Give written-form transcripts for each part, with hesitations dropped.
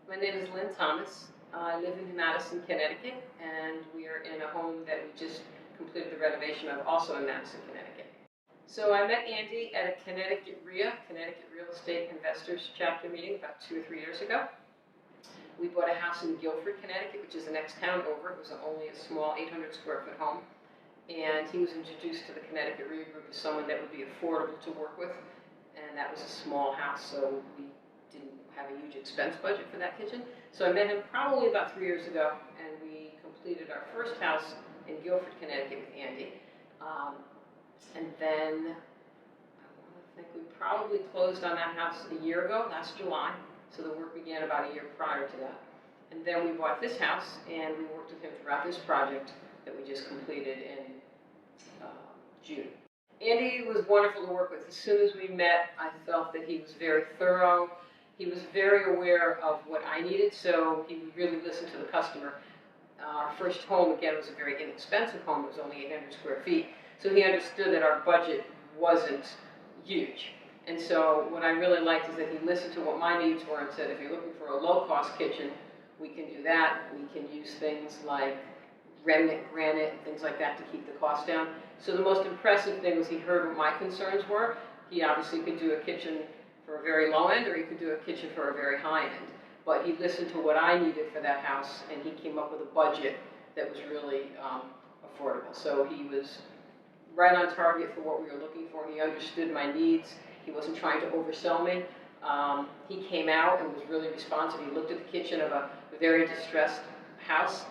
My name is Lynne Thomas. I live in Madison, Connecticut, and we are in a home that we just completed the renovation of, also in Madison, Connecticut. So I met Andy at a Connecticut REIA, Connecticut Real Estate Investors Chapter meeting about 2 or 3 years ago. We bought a house in Guilford, Connecticut, which is the next town over. It was only a small 800 square foot home. And he was introduced to the Connecticut REIA group as someone that would be affordable to work with. And that was a small house, so we didn't have a huge expense budget for that kitchen. So I met him probably about 3 years ago, and we completed our first house in Guilford, Connecticut with Andy. And then I think we probably closed on that house a year ago, last July. So the work began about a year prior to that. And then we bought this house, and we worked with him throughout this project that we just completed in June. Andy was wonderful to work with. As soon as we met, I felt that he was very thorough. He was very aware of what I needed, so he would really listen to the customer. Our first home, again, was a very inexpensive home. It was only 800 square feet. So he understood that our budget wasn't huge. And so what I really liked is that he listened to what my needs were and said, if you're looking for a low-cost kitchen, we can do that. We can use things like remnant granite and things like that to keep the cost down. So the most impressive thing was he heard what my concerns were. He obviously could do a kitchen for a very low end, or he could do a kitchen for a very high end. But he listened to what I needed for that house, and he came up with a budget that was really affordable. So he was right on target for what we were looking for. He understood my needs. He wasn't trying to oversell me. He came out and was really responsive. He looked at the kitchen of a very distressed house,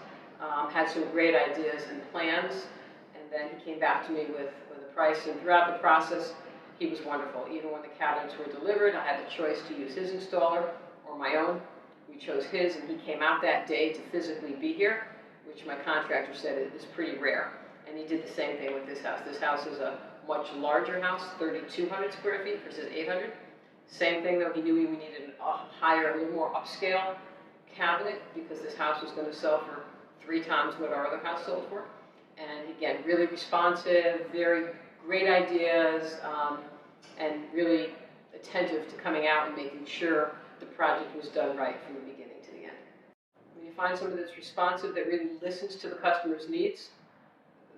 had some great ideas and plans, and then he came back to me with a price. And throughout the process, he was wonderful. Even when the cabinets were delivered, I had the choice to use his installer or my own. We chose his, and he came out that day to physically be here, which my contractor said is pretty rare. And he did the same thing with this house. This house is a much larger house, 3,200 square feet versus 800. Same thing though, he knew we needed a higher, a little more upscale cabinet because this house was going to sell for 3 times what our other house sold for. And again, really responsive, very great ideas, and really attentive to coming out and making sure the project was done right from the beginning to the end. When you find someone that's responsive, that really listens to the customer's needs,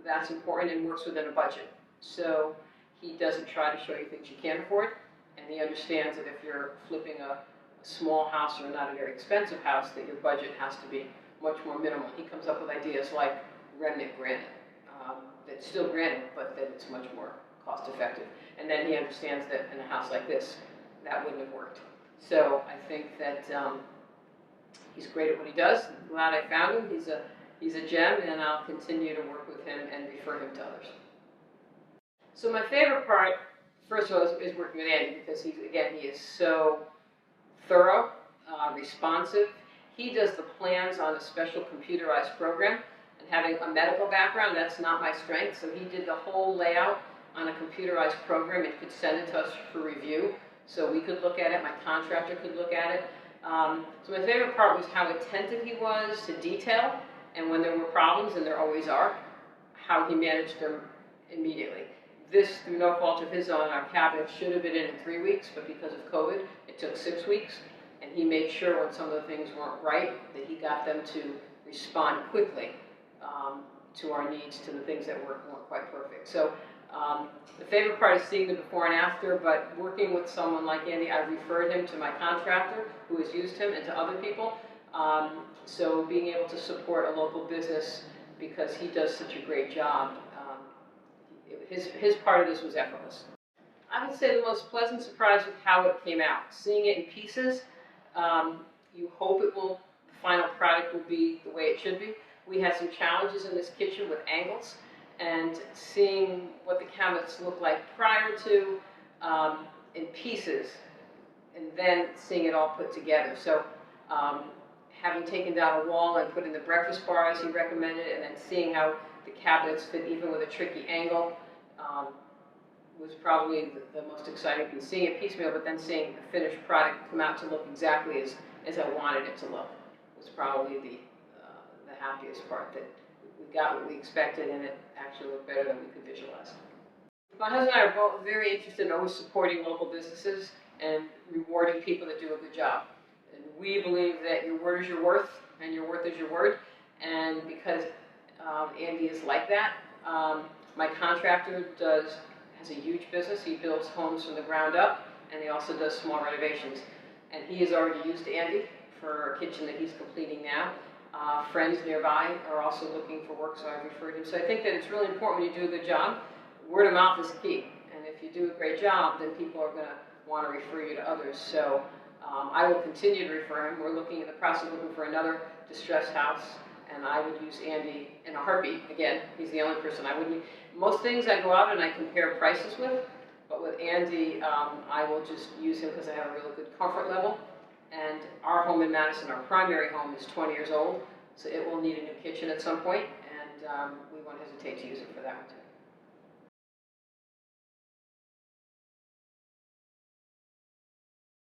that's important and works within a budget. So he doesn't try to show you things you can't afford, and he understands that if you're flipping a small house or not a very expensive house, that your budget has to be much more minimal. He comes up with ideas like remnant granite, that's still granite, but that it's much more cost effective. And then he understands that in a house like this, that wouldn't have worked. So I think that he's great at what he does. I'm glad I found him. He's a gem, and I'll continue to work with him and refer him to others. So my favorite part, first of all, is working with Andy because he is so thorough, responsive. He does the plans on a special computerized program, and having a medical background, that's not my strength, so he did the whole layout on a computerized program and could send it to us for review, so we could look at it, my contractor could look at it. So my favorite part was how attentive he was to detail, and when there were problems, and there always are, how he managed them immediately. This, through no fault of his own, our cabinet should have been in 3 weeks, but because of COVID, it took 6 weeks. And he made sure when some of the things weren't right, that he got them to respond quickly to our needs, to the things that weren't quite perfect. So the favorite part is seeing the before and after, but working with someone like Andy, I referred him to my contractor who has used him and to other people. So being able to support a local business because he does such a great job, his part of this was effortless. I would say the most pleasant surprise was how it came out. Seeing it in pieces, you hope the final product will be the way it should be. We had some challenges in this kitchen with angles, and seeing what the cabinets look like prior to in pieces, and then seeing it all put together. So having taken down a wall and put in the breakfast bar as he recommended, and then seeing how the cabinets fit even with a tricky angle, was probably the most exciting piece. Seeing it piecemeal, but then seeing the finished product come out to look exactly as I wanted it to look was probably the happiest part, that we got what we expected and it actually looked better than we could visualize. My husband and I are both very interested in always supporting local businesses and rewarding people that do a good job. And We believe that your word is your worth, and your worth is your word. And because Andy is like that, my contractor has a huge business. He builds homes from the ground up, and he also does small renovations. And he has already used Andy for a kitchen that he's completing now. Friends nearby are also looking for work, so I've referred him. So I think that it's really important when you do a good job. Word of mouth is key, and if you do a great job, then people are going to want to refer you to others. So I will continue to refer him. We're looking in the process of looking for another distressed house, and I would use Andy in a heartbeat. Again, he's the only person I wouldn't. Most things I go out and I compare prices with, but with Andy, I will just use him because I have a really good comfort level. And our home in Madison, our primary home, is 20 years old, so it will need a new kitchen at some point, and we won't hesitate to use it for that one too.